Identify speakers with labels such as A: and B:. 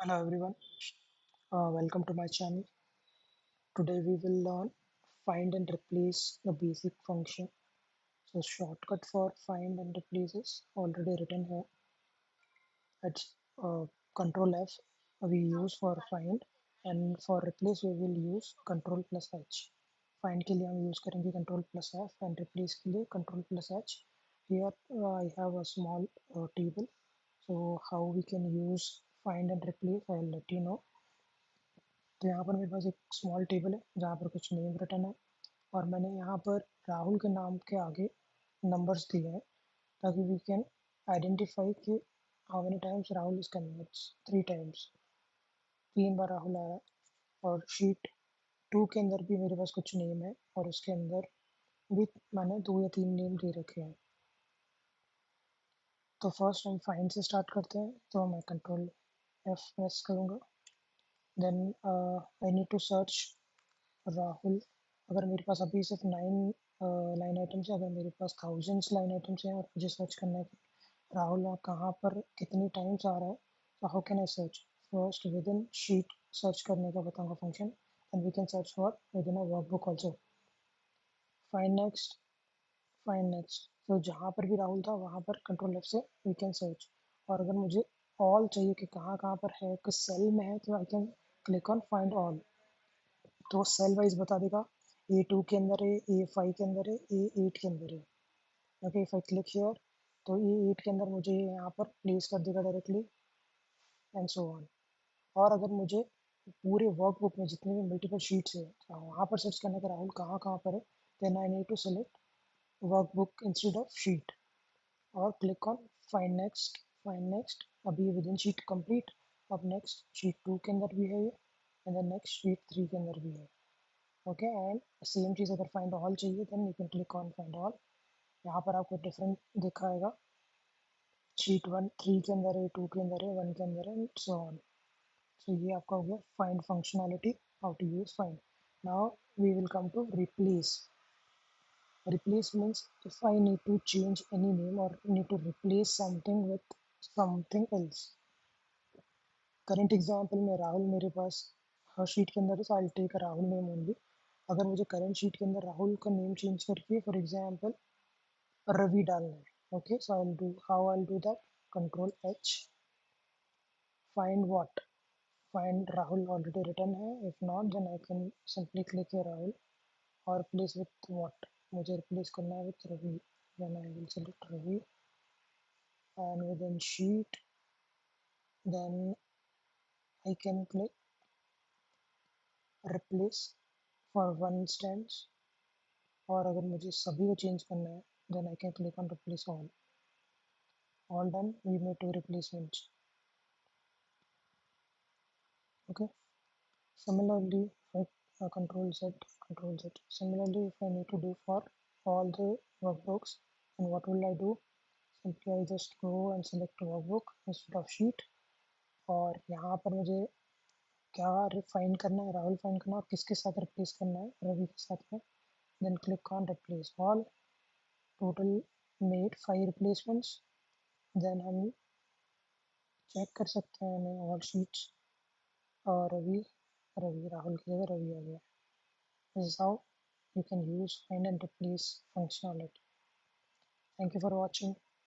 A: Hello everyone, welcome to my channel. Today we will learn find and replace the basic function. So shortcut for find and replace is already written here. It's Control F we use for find and for replace we will use Control plus H. Find के लिए हम use करेंगे Control plus F and replace के लिए Control plus H. Here I have a small table. So how we can use find and replace I'll let you know. तो यहाँ पर मेरे पास एक स्मॉल टेबल है जहाँ पर कुछ नेम रिटर्न है और मैंने यहाँ पर राहुल के नाम के आगे नंबर्स दिए हैं ताकि वी कैन आइडेंटिफाई कि how many times Rahul is coming. It's 3 times, 3 बार राहुल आ रहा है। और शीट 2 के अंदर भी मेरे पास कुछ नेम है और उसके अंदर भी मैंने 2 या 3 नेम दे रखे हैं। तो फर्स्ट हम फाइंड से स्टार्ट करते हैं, तो मैं कंट्रोल F प्रेस करूँगा। Then I need to search Rahul. अगर मेरे पास अभी सिर्फ 9 लाइन आइटम्स है, अगर मेरे पास थाउजेंड्स लाइन आइटम्स हैं और मुझे सर्च करना है कि राहुल कहाँ पर कितनी टाइम्स आ रहा है, तो how can I search? First within sheet search करने का बताऊंगा function, and we can search for within a workbook also. Find next तो जहाँ पर भी राहुल था वहाँ पर कंट्रोल F से वी कैन सर्च। और अगर मुझे ऑल चाहिए कि कहाँ कहाँ पर है, किस सेल में है, तो I can click on find all. तो सेल वाइज बता देगा A2 के अंदर है, A5 के अंदर है, A8 के अंदर है। Okay, if I click here तो A8 के अंदर मुझे यहाँ पर प्लेस कर देगा डायरेक्टली, एंड सो ऑन। और अगर मुझे पूरे वर्कबुक में जितने भी मल्टीपल शीट्स है वहाँ पर सर्च करने का राहुल कहाँ कहाँ पर है, then I need to select workbook instead of sheet और क्लिक ऑन फाइंड नेक्स्ट। अभी विद इन शीट कंप्लीट। अब नेक्स्ट शीट 2 के अंदर भी है ये, एंड देन नेक्स्ट शीट 3 के अंदर भी है। ओके, एंड सेम चीज़ अगर फाइंड ऑल चाहिए then you can click on find all. यहाँ पर आपको डिफरेंट दिखाएगा, शीट 1 3 के अंदर है, 2 के अंदर है, 1 के अंदर है, सो ऑन। सो ये आपका हो गया find functionality, how to use find. Now we will come to replace. Replace means if I need to change any name or need to replace something with something else. Current example में राहुल मेरे पास हर sheet के अंदर है, so I'll take a Rahul name only. अगर मुझे current sheet के अंदर राहुल का नेम चेंज करके फॉर एग्जाम्पल रवि डालना है, okay, so I do that. Control H, find what, find Rahul already written है, if not then I can simply click here Rahul और प्लेस विथ व्हाट, मुझे रिप्लेस करना है with Ravi, then I will select Ravi and within sheet then I can click replace for one instance। और अगर मुझे सभी को चेंज करना है then I can click on replace all done, we made 2 replacements। Okay, similarly if control Z, similarly if I need to do for all the workbooks, and what will I do? Simply I just go and select workbook instead of sheet। और यहाँ पर मुझे क्या find करना है, Rahul find करना है और किसके साथ रिप्लेस करना है, रवि के साथ में। Then click on replace all. Total made 5 replacements. Then हम चेक कर सकते हैं हमें ऑल शीट्स, और रवि रवि राहुल की जगह रवि आ गया। This is how you can use find and replace functionality. Thank you for watching.